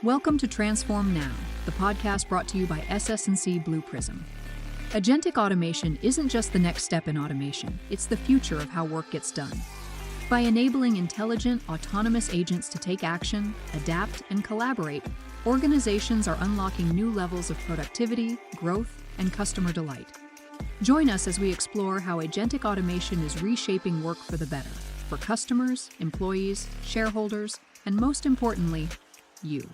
Welcome to Transform Now, the podcast brought to you by SS&C Blue Prism. Agentic automation isn't just the next step in automation, it's the future of how work gets done. By enabling intelligent, autonomous agents to take action, adapt, and collaborate, organizations are unlocking new levels of productivity, growth, and customer delight. Join us as we explore how agentic automation is reshaping work for the better, for customers, employees, shareholders, and most importantly, you.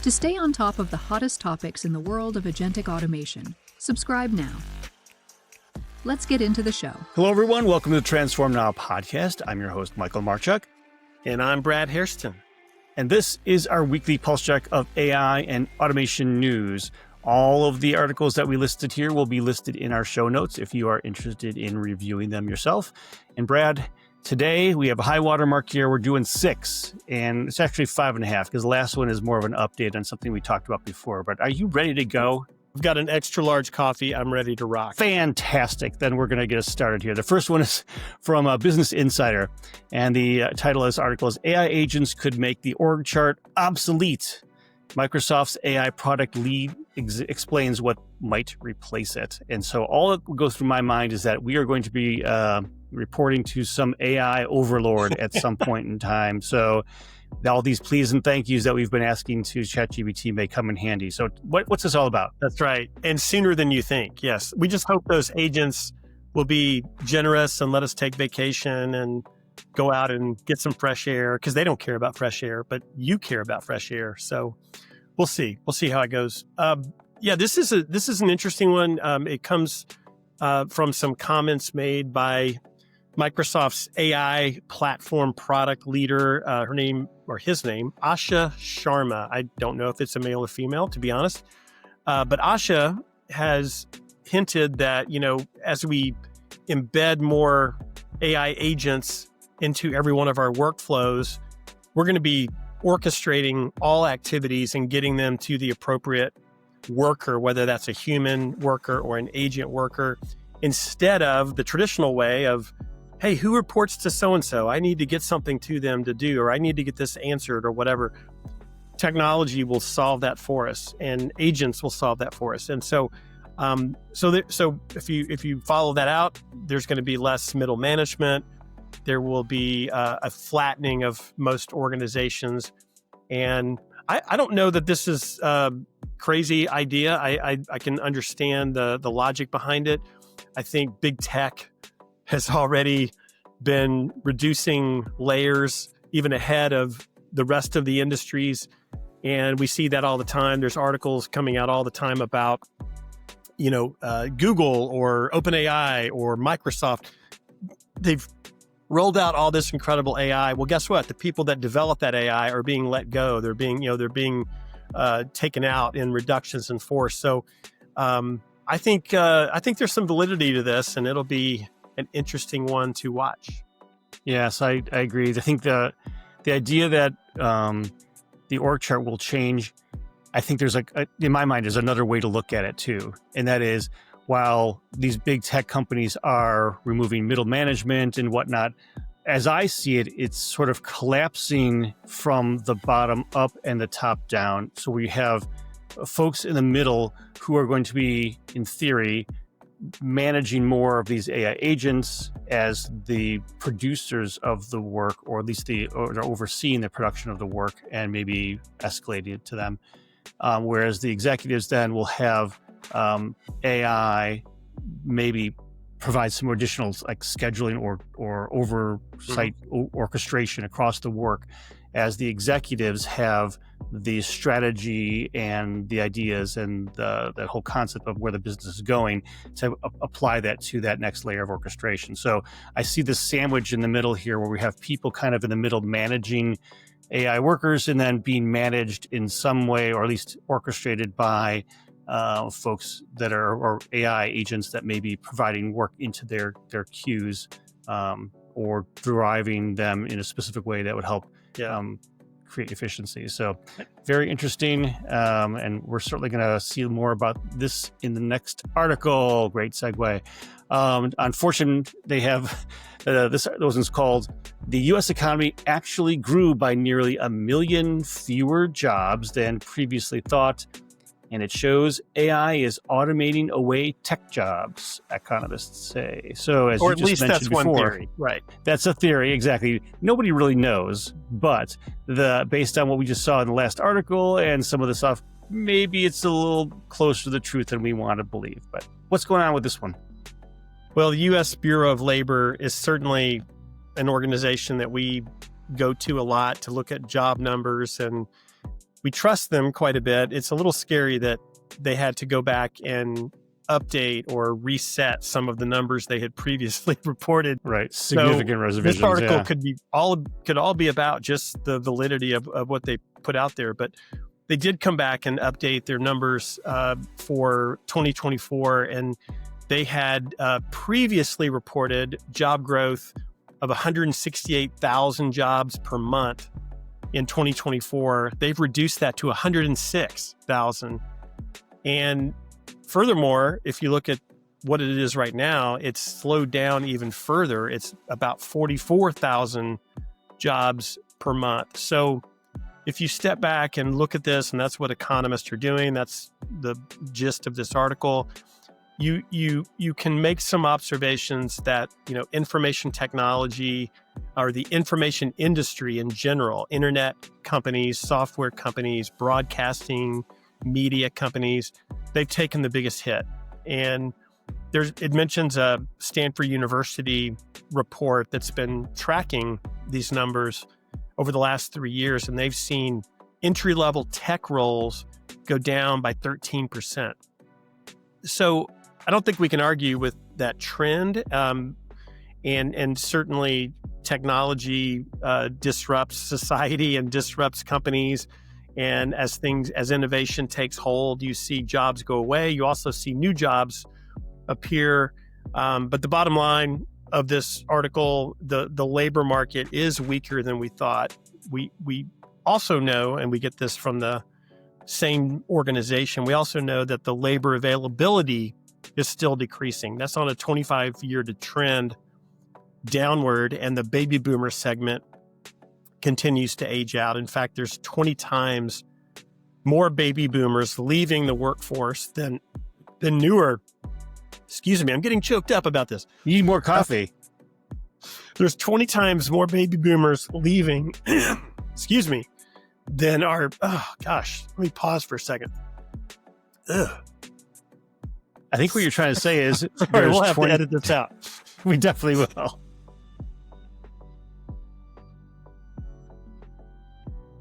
To stay on top of the hottest topics in the world of agentic automation, subscribe now. Let's get into the show. Hello, everyone. Welcome to the Transform Now podcast. I'm your host, Michael Marchuk. And I'm Brad Hairston. And this is our weekly pulse check of AI and automation news. All of the articles that we listed here will be listed in our show notes if you are interested in reviewing them yourself. And Brad, today we have a high water mark here. We're doing 6, and it's actually 5.5 because the last one is more of an update on something we talked about before. But are you ready to go? I've got an extra large coffee. I'm ready to rock. Fantastic. Then we're going to get us started here. The first one is from Business Insider, and the title of this article is AI Agents Could Make the Org Chart Obsolete. Microsoft's AI product lead explains what might replace it. And so all that goes through my mind is that we are going to be reporting to some AI overlord at some point in time. So all these please and thank yous that we've been asking to ChatGPT may come in handy. So what's this all about? That's right. And sooner than you think. Yes. We just hope those agents will be generous and let us take vacation and go out and get some fresh air, because they don't care about fresh air, but you care about fresh air. So we'll see. We'll see how it goes. This is an interesting one. It comes from some comments made by Microsoft's AI platform product leader, his name, Asha Sharma. I don't know if it's a male or female, to be honest. But Asha has hinted that, as we embed more AI agents into every one of our workflows, we're going to be orchestrating all activities and getting them to the appropriate worker, whether that's a human worker or an agent worker, instead of the traditional way of, hey, who reports to so-and-so? I need to get something to them to do, or I need to get this answered, or whatever. Technology will solve that for us, and agents will solve that for us. And so if you follow that out, there's going to be less middle management. There will be a flattening of most organizations. And I don't know that this is a crazy idea. I can understand the logic behind it. I think big tech has already been reducing layers even ahead of the rest of the industries. And we see that all the time. There's articles coming out all the time about, Google or OpenAI or Microsoft. They've rolled out all this incredible AI. Well, guess what? The people that develop that AI are being let go. They're being taken out in reductions in force. So I think there's some validity to this, and it'll be an interesting one to watch. Yes, I agree. I think the idea that the org chart will change, I think there's in my mind, there's another way to look at it too. And that is, while these big tech companies are removing middle management and whatnot, as I see it, it's sort of collapsing from the bottom up and the top down. So we have folks in the middle who are going to be, in theory, managing more of these AI agents as the producers of the work, or at least or overseeing the production of the work and maybe escalating it to them. Whereas the executives then will have AI maybe provide some additional scheduling or oversight orchestration across the work, as the executives have the strategy and the ideas and that whole concept of where the business is going, to apply that to that next layer of orchestration. So I see this sandwich in the middle here where we have people kind of in the middle managing AI workers and then being managed in some way, or at least orchestrated by folks that are, or AI agents that may be providing work into their queues, or driving them in a specific way that would help create efficiency. So very interesting. And we're certainly going to see more about this in the next article. Great segue. Unfortunately, they have This one's called "The U.S. Economy Actually Grew by Nearly 1 Million Fewer Jobs Than Previously Thought, and it shows AI is automating away tech jobs," economists say. So, as or you at just least mentioned that's before, one theory, right? that's a theory, exactly. Nobody really knows, but based on what we just saw in the last article and some of the stuff, maybe it's a little closer to the truth than we want to believe. But what's going on with this one? Well, the U.S. Bureau of Labor is certainly an organization that we go to a lot to look at job numbers, and we trust them quite a bit. It's a little scary that they had to go back and update or reset some of the numbers they had previously reported. Right, significant revisions. This article yeah. could all be about just the validity of what they put out there, but they did come back and update their numbers for 2024, and they had previously reported job growth of 168,000 jobs per month in 2024. They've reduced that to 106,000. And furthermore, if you look at what it is right now, it's slowed down even further. It's about 44,000 jobs per month. So if you step back and look at this, and that's what economists are doing, that's the gist of this article, you can make some observations that, information technology or the information industry in general, internet companies, software companies, broadcasting, media companies, they've taken the biggest hit. And it mentions a Stanford University report that's been tracking these numbers over the last 3 years, and they've seen entry-level tech roles go down by 13%. So I don't think we can argue with that trend. And certainly technology disrupts society and disrupts companies. And as innovation takes hold, you see jobs go away. You also see new jobs appear. But the bottom line of this article, the labor market is weaker than we thought. We also know, and we get this from the same organization, we also know that the labor availability is still decreasing. That's on a 25-year trend downward, and the baby boomer segment continues to age out. In fact, there's 20 times more baby boomers leaving the workforce than newer. Excuse me, I'm getting choked up about this. You need more coffee. There's 20 times more baby boomers leaving, excuse me, than our, let me pause for a second. Ugh. I think what you're trying to say is Sorry, we'll have to edit this out. We definitely will.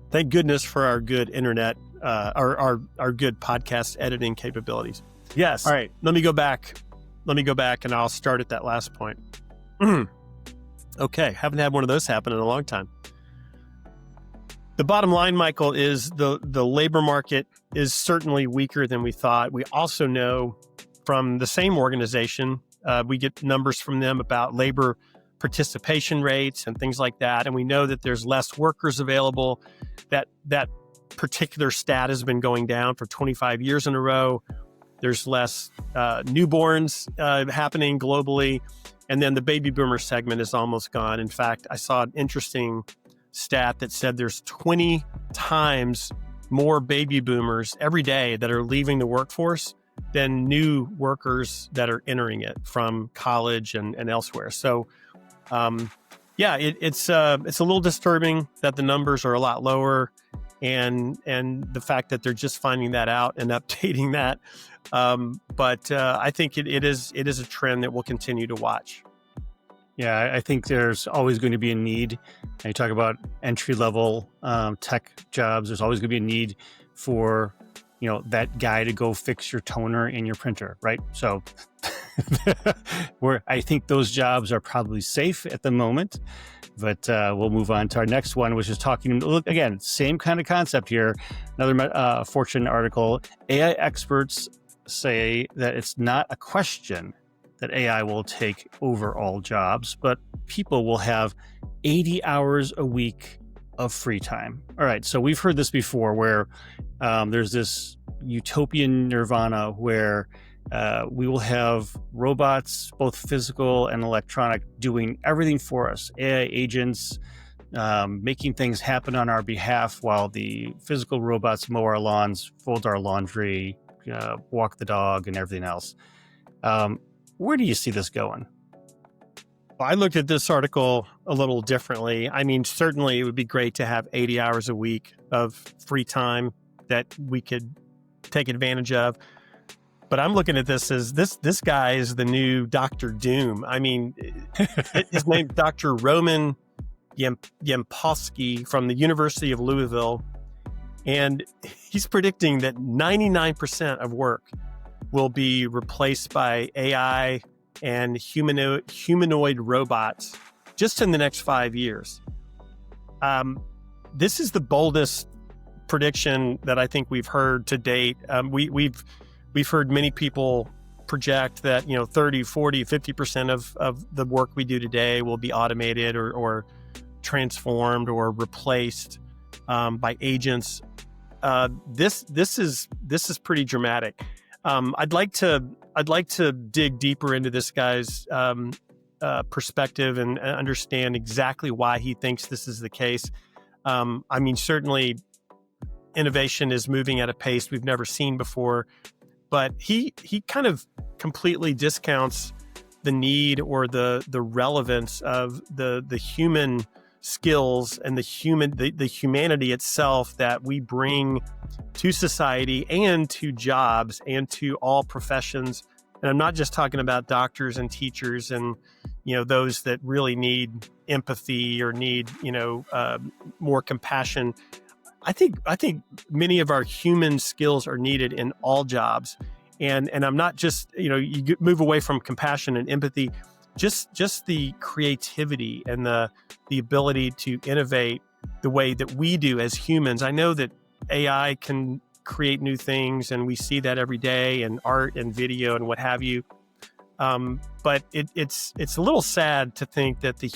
Thank goodness for our good internet, our good podcast editing capabilities. Yes. All right, let me go back and I'll start at that last point. Okay, haven't had one of those happen in a long time. The bottom line, Michael, is the labor market is certainly weaker than we thought. We also know from the same organization, we get numbers from them about labor participation rates and things like that. And we know that there's less workers available. That particular stat has been going down for 25 years in a row. There's less newborns happening globally. And then the baby boomer segment is almost gone. In fact, I saw an interesting stat that said there's 20 times more baby boomers every day that are leaving the workforce than new workers that are entering it from college and elsewhere. So, it's a little disturbing that the numbers are a lot lower, and the fact that they're just finding that out and updating that. But I think it is a trend that we'll continue to watch. Yeah, I think there's always going to be a need. And you talk about entry-level tech jobs. There's always going to be a need for, that guy to go fix your toner in your printer, right? So I think those jobs are probably safe at the moment. But we'll move on to our next one, which is look, again, same kind of concept here. Another Fortune article. AI experts say that it's not a question that AI will take over all jobs, but people will have 80 hours a week of free time. All right, so we've heard this before where there's this utopian nirvana where We will have robots, both physical and electronic, doing everything for us. AI agents making things happen on our behalf, while the physical robots mow our lawns, fold our laundry, walk the dog, and everything else. Where do you see this going? I looked at this article a little differently. I mean, certainly it would be great to have 80 hours a week of free time that we could take advantage of. But I'm looking at this as this guy is the new Dr. Doom. I mean, his name's Dr. Roman Yampolsky from the University of Louisville. And he's predicting that 99% of work will be replaced by AI and humanoid robots just in the next 5 years. This is the boldest prediction that I think we've heard to date. We've heard many people project that 30, 40, 50% of the work we do today will be automated or transformed or replaced by agents. This is pretty dramatic. I'd like to dig deeper into this guy's perspective and understand exactly why he thinks this is the case. I mean, certainly innovation is moving at a pace we've never seen before, but he kind of completely discounts the need or the relevance of the human skills and the humanity itself that we bring to society and to jobs and to all professions. And I'm not just talking about doctors and teachers and those that really need empathy or need more compassion. I think many of our human skills are needed in all jobs, and I'm not just you move away from compassion and empathy. Just the creativity and the ability to innovate the way that we do as humans. I know that AI can create new things, and we see that every day in art and video and what have you. But it's a little sad to think that the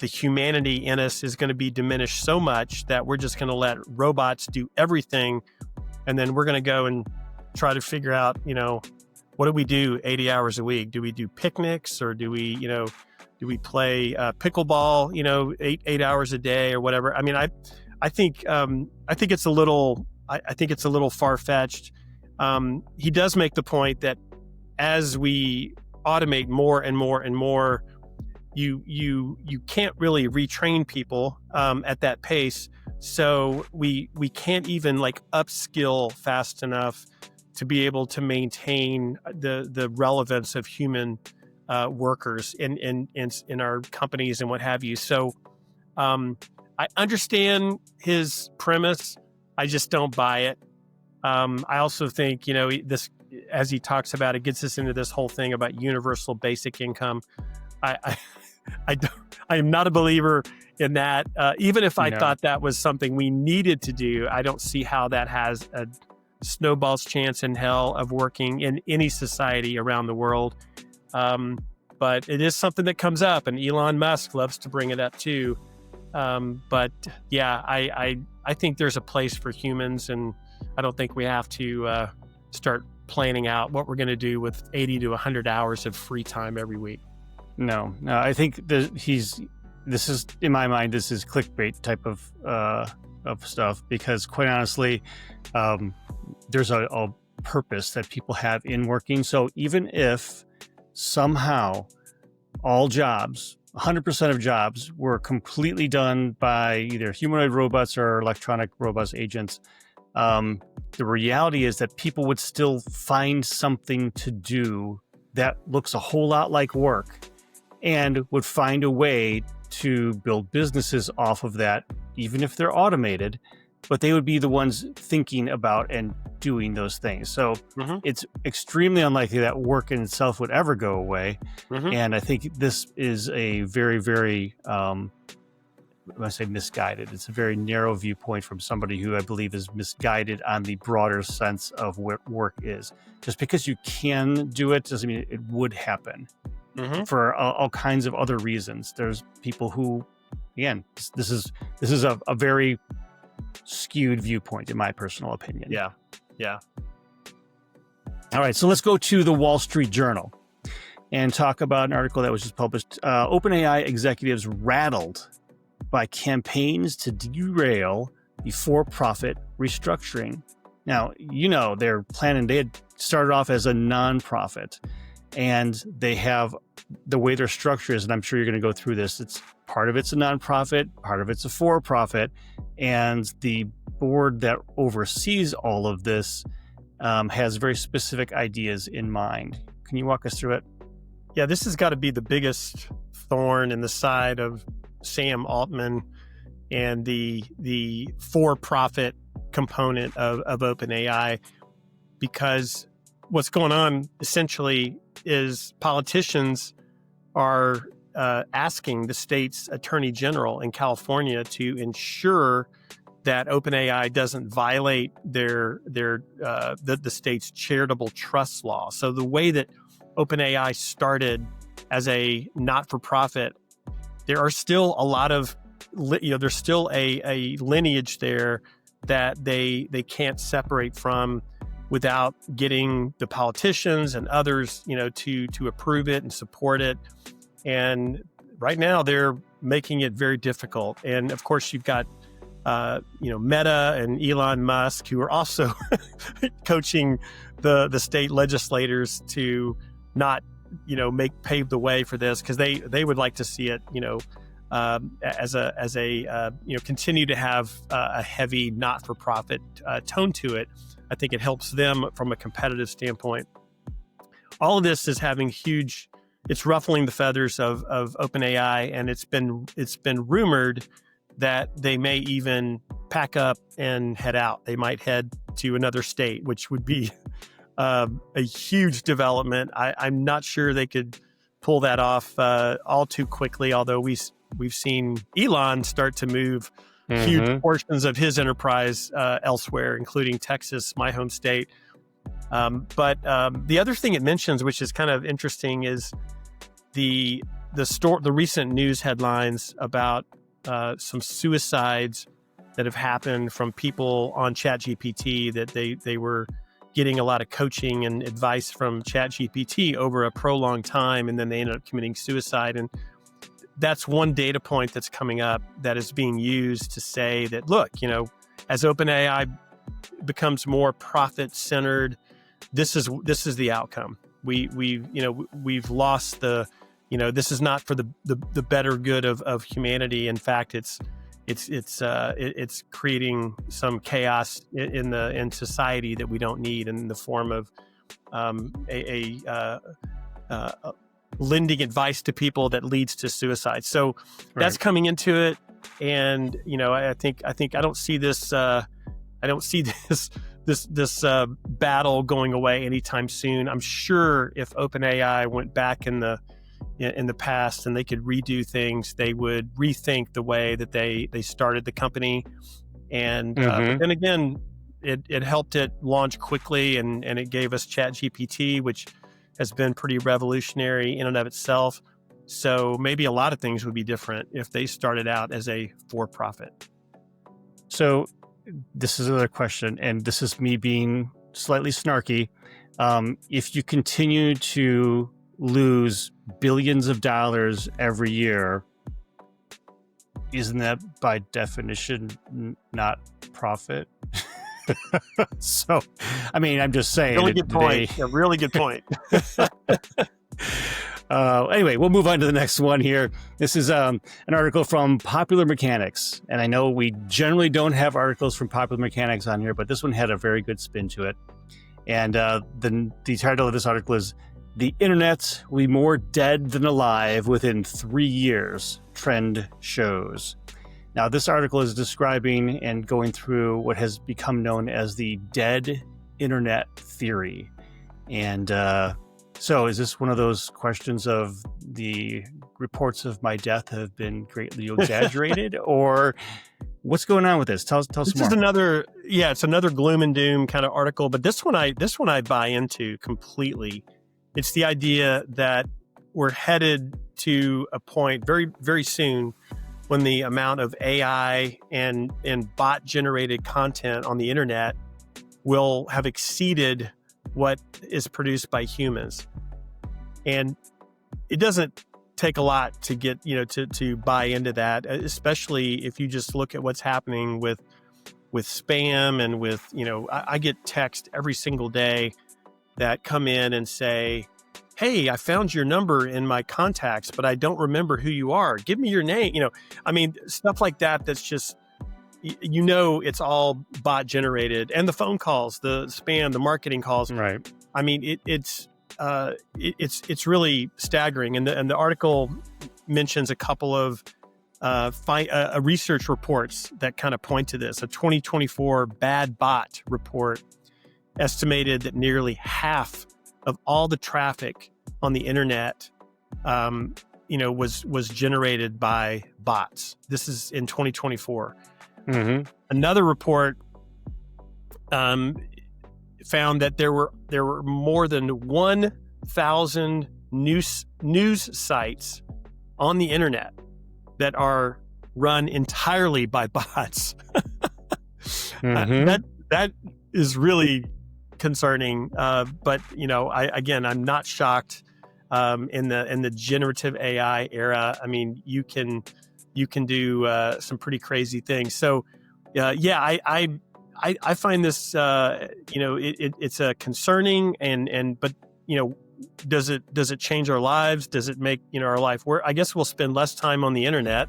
humanity in us is going to be diminished so much that we're just going to let robots do everything, and then we're going to go and try to figure out, what do we do 80 hours a week? Do we do picnics, or do we play pickleball, 8 hours a day or whatever? I mean, I think it's a little far-fetched. He does make the point that as we automate more and more and more, you can't really retrain people at that pace. So we can't even upskill fast enough to be able to maintain the relevance of human workers in our companies and what have you. So I understand his premise. I just don't buy it. I also think, this, as he talks about, it gets us into this whole thing about universal basic income. I am not a believer in that. Even if I thought that was something we needed to do, I don't see how that has a snowball's chance in hell of working in any society around the world. But it is something that comes up, and Elon Musk loves to bring it up too. But yeah, I think there's a place for humans, and I don't think we have to start planning out what we're going to do with 80 to 100 hours of free time every week. No, I think this is, in my mind, this is clickbait type of stuff, because quite honestly, there's a purpose that people have in working. So even if somehow all jobs, 100% of jobs were completely done by either humanoid robots or electronic robots, agents, the reality is that people would still find something to do that looks a whole lot like work, and would find a way to build businesses off of that, even if they're automated, but they would be the ones thinking about and doing those things. So it's extremely unlikely that work in itself would ever go away. And I think this is a very, very, when I say misguided, it's a very narrow viewpoint from somebody who I believe is misguided on the broader sense of what work is. Just because you can do it doesn't mean it would happen. For all kinds of other reasons. There's people who, again, this is a very skewed viewpoint in my personal opinion. Yeah. All right, so let's go to the Wall Street Journal and talk about an article that was just published. OpenAI executives rattled by campaigns to derail the for-profit restructuring. Now, they're planning, they had started off as a nonprofit, and they have the way their structure is, and I'm sure you're going to go through this. It's part of it's a nonprofit, part of it's a for-profit, and the board that oversees all of this has very specific ideas in mind. Can you walk us through it? Yeah, this has got to be the biggest thorn in the side of Sam Altman and the for-profit component of OpenAI, because what's going on essentially is politicians are asking the state's attorney general in California to ensure that OpenAI doesn't violate the state's charitable trust law. So the way that OpenAI started as a not-for-profit, there are still a lot of, there's still a lineage there that they can't separate from without getting the politicians and others, to approve it and support it. And right now they're making it very difficult. And of course, you've got Meta and Elon Musk, who are also coaching the state legislators to not, pave the way for this, because they would like to see it, continue to have a heavy not-for-profit tone to it. I think it helps them from a competitive standpoint. All of this is having it's ruffling the feathers of OpenAI, and it's been rumored that they may even pack up and head out. They might head to another state, which would be a huge development. I'm not sure they could pull that off all too quickly, although we've seen Elon start to move huge portions of his enterprise elsewhere, including Texas, my home state. But the other thing it mentions, which is kind of interesting, is the recent news headlines about some suicides that have happened from people on ChatGPT, that they were getting a lot of coaching and advice from ChatGPT over a prolonged time, and then they ended up committing suicide. And that's one data point that's coming up that is being used to say that, look, as OpenAI becomes more profit-centered, this is the outcome. We've lost this is not for the better good of humanity. In fact, it's creating some chaos in society that we don't need, in the form of lending advice to people that leads to suicide. So that's coming into it, and I think I don't see this this battle going away anytime soon. I'm sure if OpenAI went back in the past and they could redo things, they would rethink the way that they started the company. And but then again, it helped it launch quickly, and it gave us ChatGPT, which has been pretty revolutionary in and of itself. So maybe a lot of things would be different if they started out as a for-profit. So this is another question, and this is me being slightly snarky. If you continue to lose billions of dollars every year, isn't that by definition not profit? So, I'm just saying. Really good point. A really good point. Anyway, we'll move on to the next one here. This is an article from Popular Mechanics. And I know we generally don't have articles from Popular Mechanics on here, but this one had a very good spin to it. And the title of this article is "The Internet Will Be More Dead Than Alive Within 3 Years, Trend Shows." Now, this article is describing and going through what has become known as the dead internet theory. And so is this one of those questions of the reports of my death have been greatly exaggerated, or what's going on with this? Tell us more. This is it's another gloom and doom kind of article, but this one I buy into completely. It's the idea that we're headed to a point very, very soon when the amount of AI and bot-generated content on the internet will have exceeded what is produced by humans. And it doesn't take a lot to get, to buy into that, especially if you just look at what's happening with spam and with, I get text every single day that come in and say, hey, I found your number in my contacts, but I don't remember who you are. Give me your name. Stuff like that. That's just, it's all bot generated, and the phone calls, the spam, the marketing calls. Right. I mean, it's really staggering. And the article mentions a couple of research reports that kind of point to this. A 2024 bad bot report estimated that nearly half of all the traffic on the internet, was generated by bots. This is in 2024. Mm-hmm. Another report found that there were more than 1,000 news sites on the internet that are run entirely by bots. Mm-hmm. That is really concerning. But I'm not shocked. In the generative AI era, I mean, you can do some pretty crazy things. So, I find this, it's a concerning but does it change our lives? Does it make our life work? I guess we'll spend less time on the internet,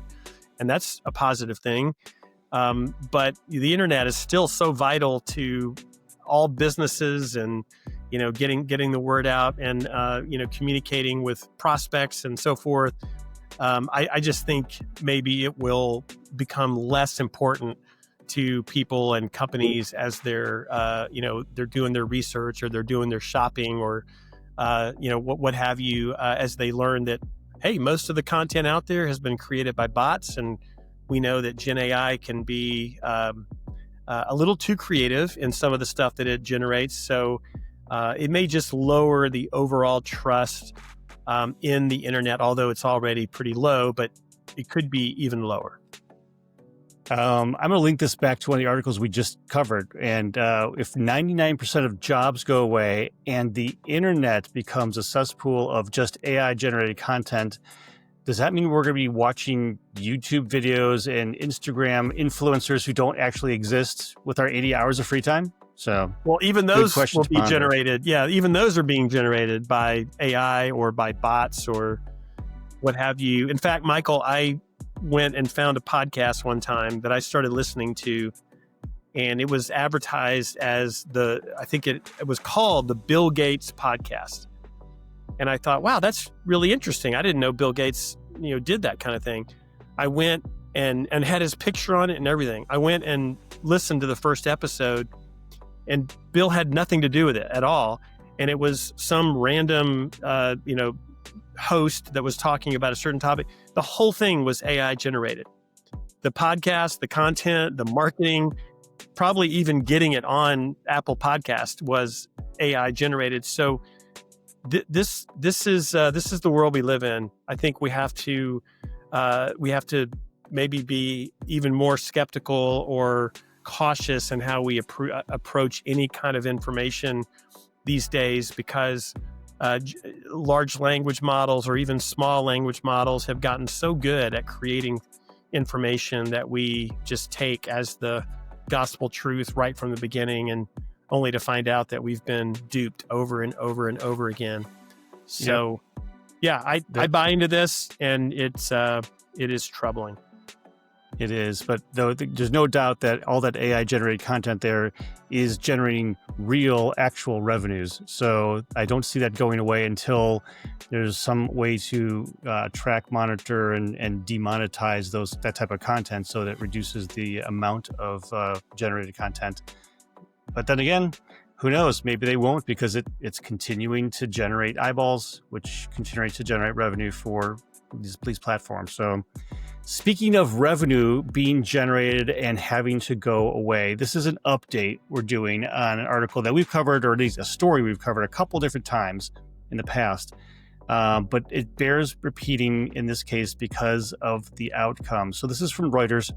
and that's a positive thing. But the internet is still so vital to all businesses and, getting the word out and, communicating with prospects and so forth. I just think maybe it will become less important to people and companies as they're doing their research, or they're doing their shopping, or, what have you, as they learn that, hey, most of the content out there has been created by bots. And we know that Gen AI can be a little too creative in some of the stuff that it generates. So it may just lower the overall trust in the internet, although it's already pretty low, but it could be even lower. I'm going to link this back to one of the articles we just covered. And if 99% of jobs go away and the internet becomes a cesspool of just AI-generated content, does that mean we're going to be watching YouTube videos and Instagram influencers who don't actually exist with our 80 hours of free time? So, well, even those will be generated. Yeah, even those are being generated by AI or by bots or what have you. In fact, Michael, I went and found a podcast one time that I started listening to, and it was advertised as I think it was called the Bill Gates podcast. And I thought, wow, that's really interesting. I didn't know Bill Gates, did that kind of thing. I went and had his picture on it and everything. I went and listened to the first episode, and Bill had nothing to do with it at all. And it was some random, host that was talking about a certain topic. The whole thing was AI generated. The podcast, the content, the marketing, probably even getting it on Apple Podcast was AI generated. So this is the world we live in. I think we have to maybe be even more skeptical or cautious in how we approach any kind of information these days, because large language models or even small language models have gotten so good at creating information that we just take as the gospel truth right from the beginning, and only to find out that we've been duped over and over and over again. So, I buy into this, and it is troubling. It is, but there's no doubt that all that AI generated content there is generating real, actual revenues. So I don't see that going away until there's some way to track, monitor, and demonetize that type of content, so that reduces the amount of generated content. But then again, who knows? Maybe they won't, because it's continuing to generate eyeballs, which continue to generate revenue for these platforms. So, speaking of revenue being generated and having to go away, this is an update we're doing on an article that we've covered, or at least a story we've covered a couple different times in the past. But it bears repeating in this case because of the outcome. So this is from Reuters.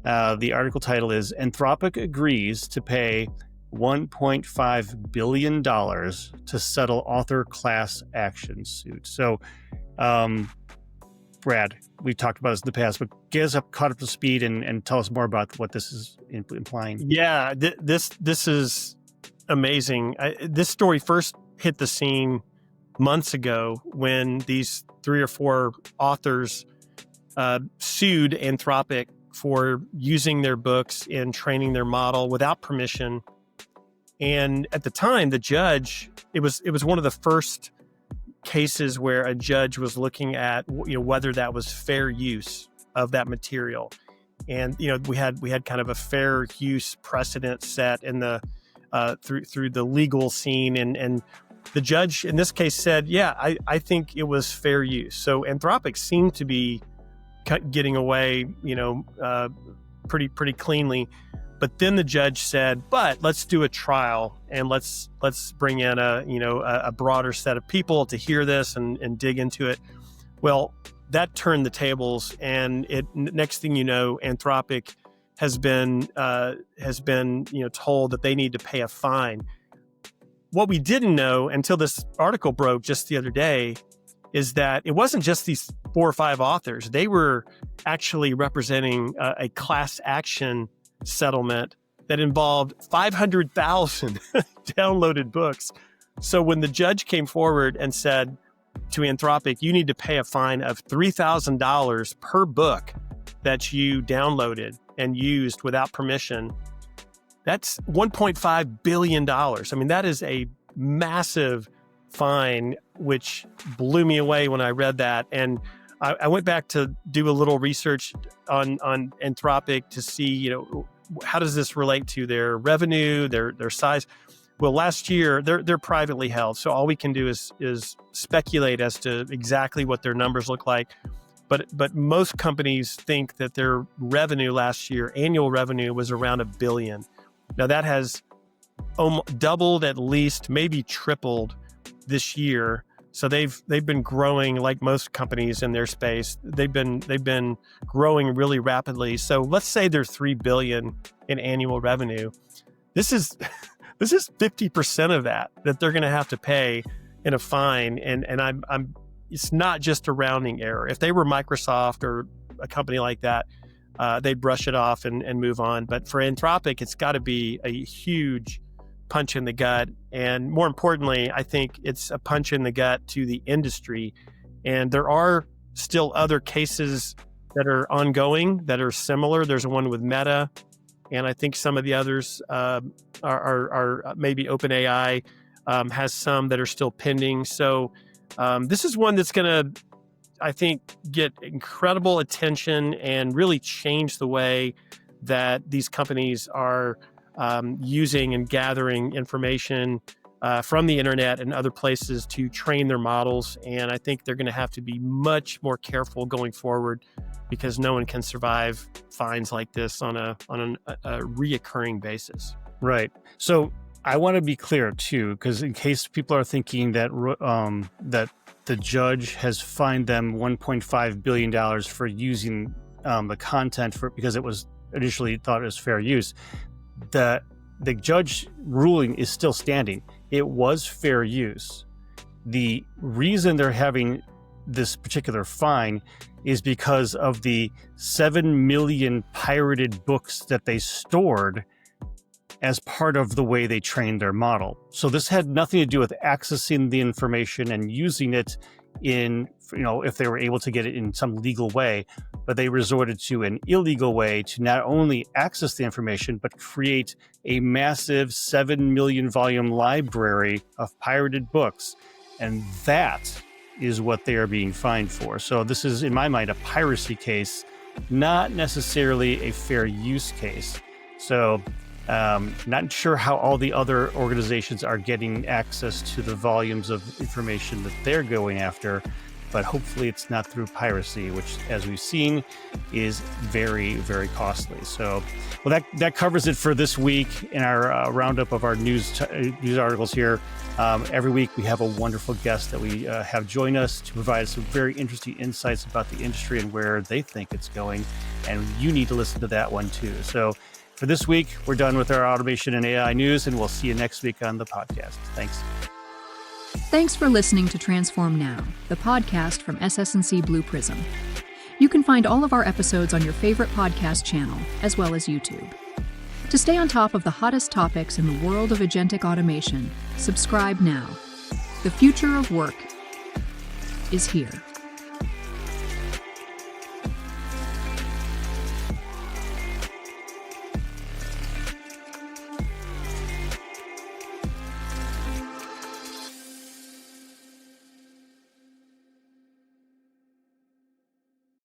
The article title is "Anthropic Agrees to Pay $1.5 billion to settle author class action suit. So, Brad, we've talked about this in the past, but get us caught up to speed and tell us more about what this is implying. Yeah, this is amazing. This story first hit the scene months ago when these 3 or 4 authors sued Anthropic for using their books in training their model without permission. And at the time, the judge, it was one of the first cases where a judge was looking at whether that was fair use of that material. And we had kind of a fair use precedent set in the through the legal scene, and the judge in this case said, yeah, I think it was fair use. So Anthropic seemed to be getting away pretty cleanly. But then the judge said, but let's do a trial and let's bring in a broader set of people to hear this and dig into it. Well, that turned the tables, and next thing you know, Anthropic has been told that they need to pay a fine. What we didn't know until this article broke just the other day is that it wasn't just these 4 or 5 authors. They were actually representing a class action settlement that involved 500,000 downloaded books. So when the judge came forward and said to Anthropic, you need to pay a fine of $3,000 per book that you downloaded and used without permission, that's $1.5 billion. I mean, that is a massive fine, which blew me away when I read that. And I went back to do a little research on Anthropic to see, how does this relate to their revenue, their size? Well, last year they're privately held, so all we can do is speculate as to exactly what their numbers look like. But most companies think that their revenue last year, annual revenue, was around $1 billion. Now that has doubled, at least, maybe tripled this year. So they've been growing like most companies in their space. They've been growing really rapidly. So let's say they're $3 billion in annual revenue. This is 50% of that they're going to have to pay in a fine. And I'm it's not just a rounding error. If they were Microsoft or a company like that, they'd brush it off and move on. But for Anthropic, it's got to be a huge punch in the gut. And more importantly, I think it's a punch in the gut to the industry. And there are still other cases that are ongoing that are similar. There's one with Meta, and I think some of the others are maybe OpenAI has some that are still pending. So this is one that's going to, I think, get incredible attention and really change the way that these companies are using and gathering information from the internet and other places to train their models. And I think they're going to have to be much more careful going forward, because no one can survive fines like this on a reoccurring basis. Right. So I want to be clear too, because in case people are thinking that that the judge has fined them $1.5 billion for using the content because it was initially thought it was fair use, the judge ruling is still standing. It was fair use. The reason they're having this particular fine is because of the 7 million pirated books that they stored as part of the way they trained their model. So this had nothing to do with accessing the information and using it in, if they were able to get it in some legal way, but they resorted to an illegal way to not only access the information, but create a massive 7 million volume library of pirated books. And that is what they are being fined for. So this is, in my mind, a piracy case, not necessarily a fair use case. So not sure how all the other organizations are getting access to the volumes of information that they're going after, but hopefully it's not through piracy, which, as we've seen, is very, very costly. So, well, that covers it for this week in our roundup of our news articles here. Every week we have a wonderful guest that we have join us to provide some very interesting insights about the industry and where they think it's going, and you need to listen to that one too. So, For this week, we're done with our automation and AI news, and we'll see you next week on the podcast. Thanks. Thanks for listening to Transform Now, the podcast from SS&C Blue Prism. You can find all of our episodes on your favorite podcast channel, as well as YouTube. To stay on top of the hottest topics in the world of agentic automation, subscribe now. The future of work is here.